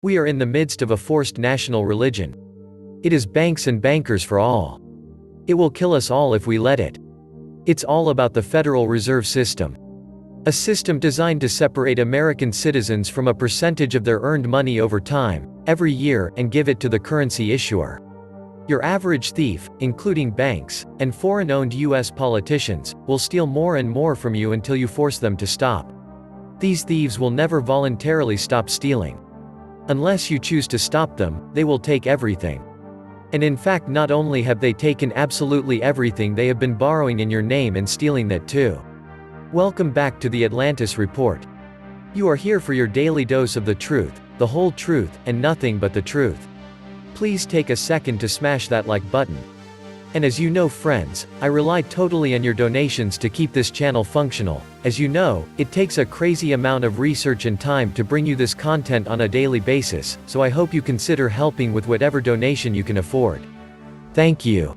We are in the midst of a forced national religion. It is banks and bankers for all. It will kill us all if we let it. It's all about the Federal Reserve System. A system designed to separate American citizens from a percentage of their earned money over time, every year, and give it to the currency issuer. Your average thief, including banks, and foreign-owned US politicians, will steal more and more from you until you force them to stop. These thieves will never voluntarily stop stealing. Unless you choose to stop them, they will take everything. And in fact, not only have they taken absolutely everything, they have been borrowing in your name and stealing that too. Welcome back to the Atlantis Report. You are here for your daily dose of the truth, the whole truth, and nothing but the truth. Please take a second to smash that like button. And as you know, friends, I rely totally on your donations to keep this channel functional. As you know, it takes a crazy amount of research and time to bring you this content on a daily basis, so I hope you consider helping with whatever donation you can afford. Thank you.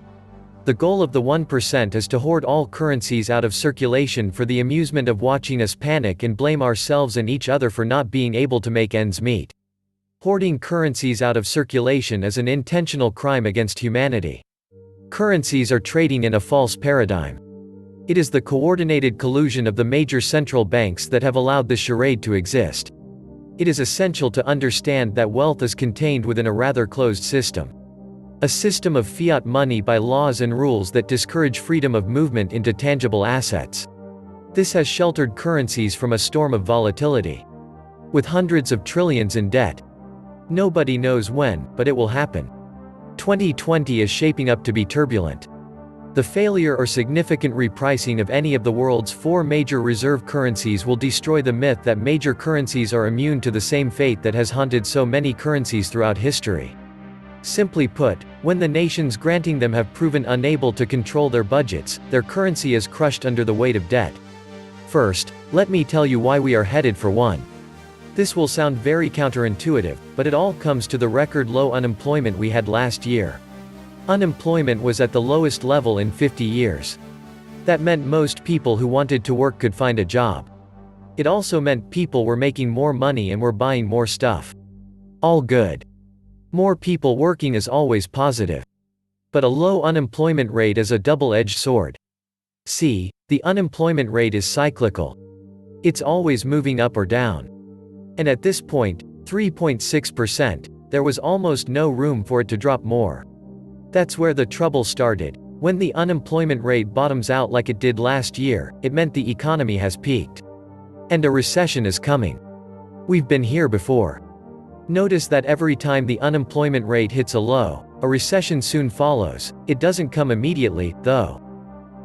The goal of the 1% is to hoard all currencies out of circulation for the amusement of watching us panic and blame ourselves and each other for not being able to make ends meet. Hoarding currencies out of circulation is an intentional crime against humanity. Currencies are trading in a false paradigm. It is the coordinated collusion of the major central banks that have allowed this charade to exist. It is essential to understand that wealth is contained within a rather closed system. A system of fiat money by laws and rules that discourage freedom of movement into tangible assets. This has sheltered currencies from a storm of volatility. With hundreds of trillions in debt. Nobody knows when, but it will happen. 2020 is shaping up to be turbulent. The failure or significant repricing of any of the world's 4 major reserve currencies will destroy the myth that major currencies are immune to the same fate that has haunted so many currencies throughout history. Simply put, when the nations granting them have proven unable to control their budgets, their currency is crushed under the weight of debt. First, let me tell you why we are headed for one. This will sound very counterintuitive, but it all comes to the record low unemployment we had last year. Unemployment was at the lowest level in 50 years. That meant most people who wanted to work could find a job. It also meant people were making more money and were buying more stuff. All good. More people working is always positive. But a low unemployment rate is a double-edged sword. See, the unemployment rate is cyclical. It's always moving up or down. And at this point, 3.6%, there was almost no room for it to drop more. That's where the trouble started. When the unemployment rate bottoms out like it did last year, it meant the economy has peaked. And a recession is coming. We've been here before. Notice that every time the unemployment rate hits a low, a recession soon follows. It doesn't come immediately, though.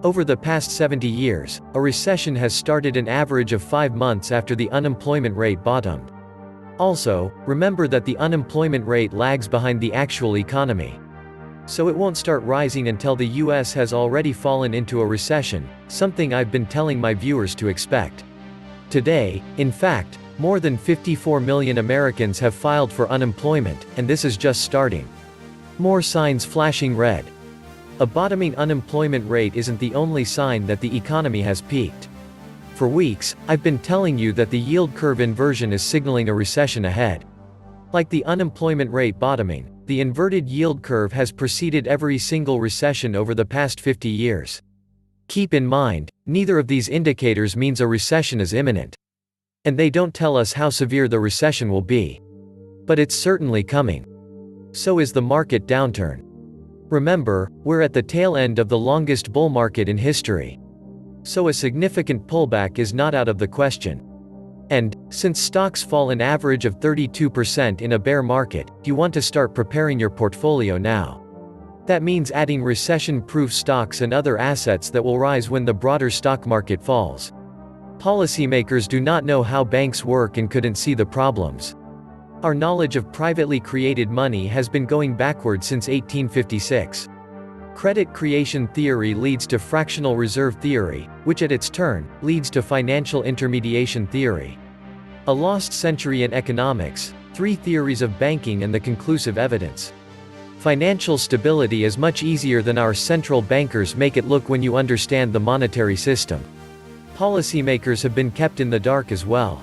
Over the past 70 years, a recession has started an average of 5 months after the unemployment rate bottomed. Also, remember that the unemployment rate lags behind the actual economy. So it won't start rising until the US has already fallen into a recession, something I've been telling my viewers to expect. Today, in fact, more than 54 million Americans have filed for unemployment, and this is just starting. More signs flashing red. A bottoming unemployment rate isn't the only sign that the economy has peaked. For weeks, I've been telling you that the yield curve inversion is signaling a recession ahead. Like the unemployment rate bottoming, the inverted yield curve has preceded every single recession over the past 50 years. Keep in mind, neither of these indicators means a recession is imminent. And they don't tell us how severe the recession will be. But it's certainly coming. So is the market downturn. Remember, we're at the tail end of the longest bull market in history. So a significant pullback is not out of the question. And, since stocks fall an average of 32% in a bear market, you want to start preparing your portfolio now. That means adding recession-proof stocks and other assets that will rise when the broader stock market falls. Policymakers do not know how banks work and couldn't see the problems. Our knowledge of privately created money has been going backward since 1856. Credit creation theory leads to fractional reserve theory, which at its turn, leads to financial intermediation theory. A lost century in economics, 3 theories of banking and the conclusive evidence. Financial stability is much easier than our central bankers make it look when you understand the monetary system. Policymakers have been kept in the dark as well.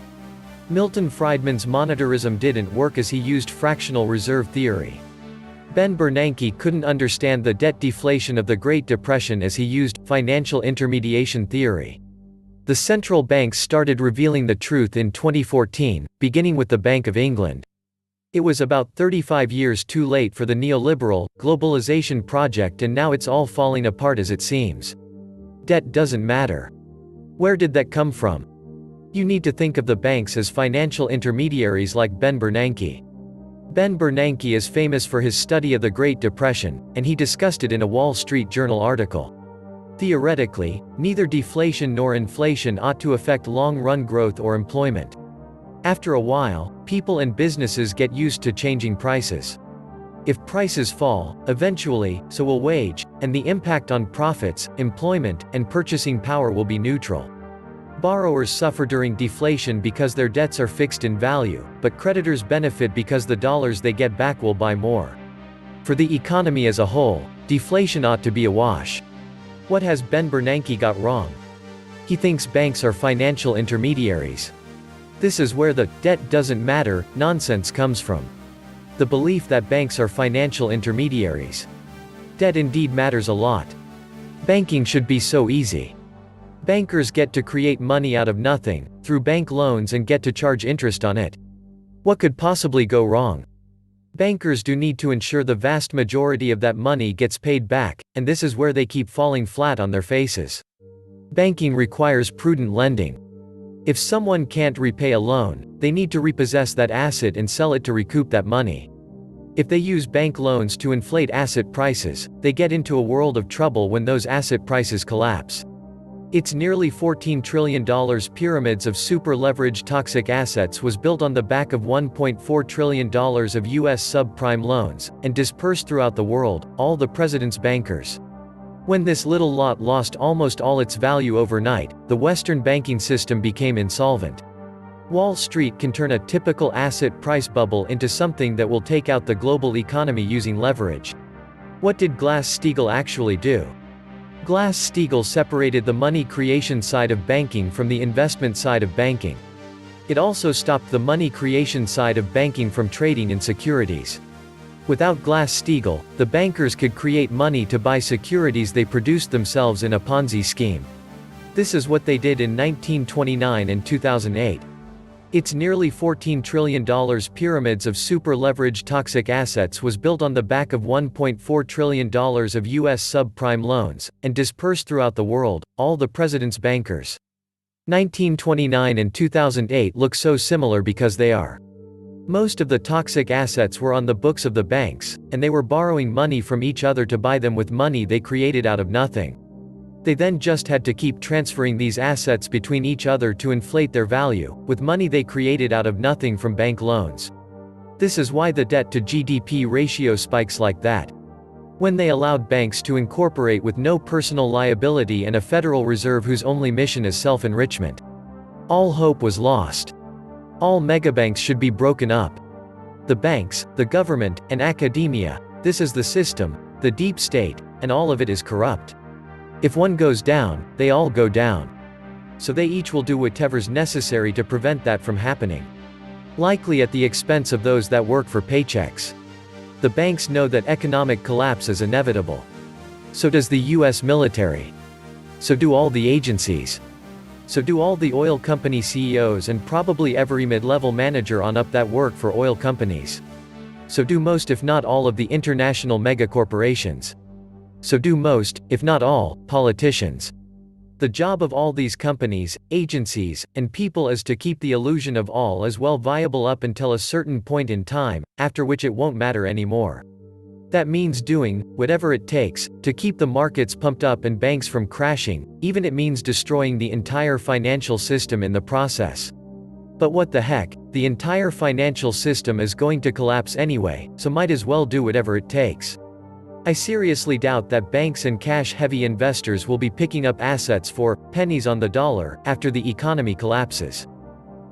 Milton Friedman's monetarism didn't work as he used fractional reserve theory. Ben Bernanke couldn't understand the debt deflation of the Great Depression as he used financial intermediation theory. The central banks started revealing the truth in 2014, beginning with the Bank of England. It was about 35 years too late for the neoliberal, globalization project, and now it's all falling apart as it seems. Debt doesn't matter. Where did that come from? You need to think of the banks as financial intermediaries like Ben Bernanke. Ben Bernanke is famous for his study of the Great Depression, and he discussed it in a Wall Street Journal article. Theoretically, neither deflation nor inflation ought to affect long-run growth or employment. After a while, people and businesses get used to changing prices. If prices fall, eventually, so will wage, and the impact on profits, employment, and purchasing power will be neutral. Borrowers suffer during deflation because their debts are fixed in value, but creditors benefit because the dollars they get back will buy more. For the economy as a whole, deflation ought to be a wash. What has Ben Bernanke got wrong? He thinks banks are financial intermediaries. This is where the "debt doesn't matter" nonsense comes from. The belief that banks are financial intermediaries. Debt indeed matters a lot. Banking should be so easy. Bankers get to create money out of nothing, through bank loans, and get to charge interest on it. What could possibly go wrong? Bankers do need to ensure the vast majority of that money gets paid back, and this is where they keep falling flat on their faces. Banking requires prudent lending. If someone can't repay a loan, they need to repossess that asset and sell it to recoup that money. If they use bank loans to inflate asset prices, they get into a world of trouble when those asset prices collapse. Its nearly $14 trillion pyramids of super-leveraged toxic assets was built on the back of $1.4 trillion of U.S. subprime loans, and dispersed throughout the world, all the president's bankers. When this little lot lost almost all its value overnight, the Western banking system became insolvent. Wall Street can turn a typical asset price bubble into something that will take out the global economy using leverage. What did Glass-Steagall actually do? Glass-Steagall separated the money creation side of banking from the investment side of banking. It also stopped the money creation side of banking from trading in securities. Without Glass-Steagall, the bankers could create money to buy securities they produced themselves in a Ponzi scheme. This is what they did in 1929 and 2008. Its nearly $14 trillion pyramids of super-leveraged toxic assets was built on the back of $1.4 trillion of U.S. subprime loans, and dispersed throughout the world, all the president's bankers. 1929 and 2008 look so similar because they are. Most of the toxic assets were on the books of the banks, and they were borrowing money from each other to buy them with money they created out of nothing. They then just had to keep transferring these assets between each other to inflate their value, with money they created out of nothing from bank loans. This is why the debt-to-GDP ratio spikes like that. When they allowed banks to incorporate with no personal liability and a Federal Reserve whose only mission is self-enrichment. All hope was lost. All megabanks should be broken up. The banks, the government, and academia, this is the system, the deep state, and all of it is corrupt. If one goes down, they all go down. So they each will do whatever's necessary to prevent that from happening. Likely at the expense of those that work for paychecks. The banks know that economic collapse is inevitable. So does the US military. So do all the agencies. So do all the oil company CEOs and probably every mid-level manager on up that work for oil companies. So do most if not all of the international megacorporations. So do most, if not all, politicians. The job of all these companies, agencies, and people is to keep the illusion of all as well viable up until a certain point in time, after which it won't matter anymore. That means doing whatever it takes to keep the markets pumped up and banks from crashing, even it means destroying the entire financial system in the process. But what the heck, the entire financial system is going to collapse anyway, so might as well do whatever it takes. I seriously doubt that banks and cash-heavy investors will be picking up assets for pennies on the dollar after the economy collapses.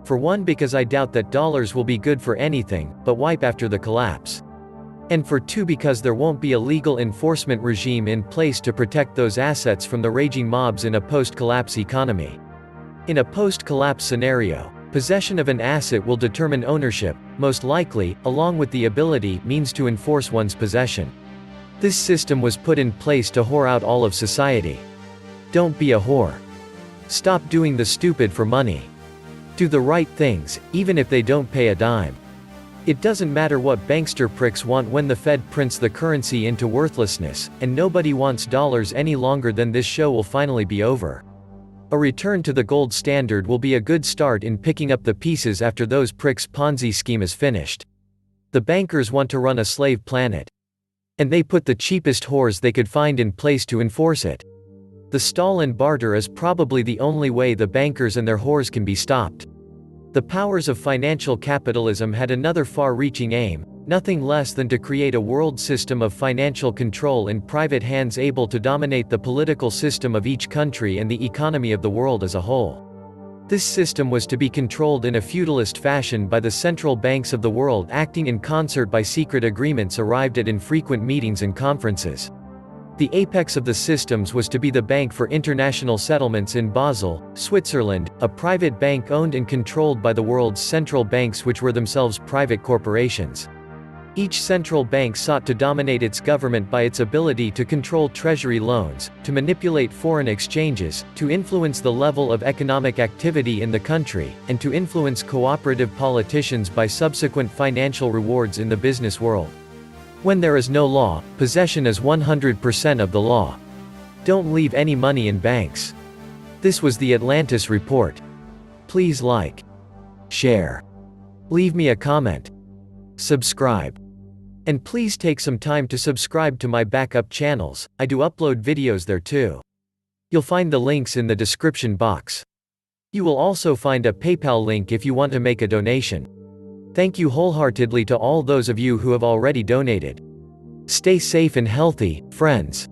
For one, because I doubt that dollars will be good for anything but wipe after the collapse. And for two, because there won't be a legal enforcement regime in place to protect those assets from the raging mobs in a post-collapse economy. In a post-collapse scenario, Possession of an asset will determine ownership, most likely, along with the ability means to enforce one's possession. This system was put in place to whore out all of society. Don't be a whore. Stop doing the stupid for money. Do the right things, even if they don't pay a dime. It doesn't matter what bankster pricks want when the Fed prints the currency into worthlessness, and nobody wants dollars any longer. Then this show will finally be over. A return to the gold standard will be a good start in picking up the pieces after those pricks' Ponzi scheme is finished. The bankers want to run a slave planet. And they put the cheapest whores they could find in place to enforce it. The stall and barter is probably the only way the bankers and their whores can be stopped. The powers of financial capitalism had another far-reaching aim, nothing less than to create a world system of financial control in private hands able to dominate the political system of each country and the economy of the world as a whole. This system was to be controlled in a feudalist fashion by the central banks of the world, acting in concert by secret agreements arrived at in frequent meetings and conferences. The apex of the systems was to be the Bank for International Settlements in Basel, Switzerland, a private bank owned and controlled by the world's central banks, which were themselves private corporations. Each central bank sought to dominate its government by its ability to control treasury loans, to manipulate foreign exchanges, to influence the level of economic activity in the country, and to influence cooperative politicians by subsequent financial rewards in the business world. When there is no law, possession is 100% of the law. Don't leave any money in banks. This was the Atlantis Report. Please like, share, leave me a comment, subscribe. And please take some time to subscribe to my backup channels. I do upload videos there too. You'll find the links in the description box. You will also find a PayPal link if you want to make a donation. Thank you wholeheartedly to all those of you who have already donated. Stay safe and healthy, friends.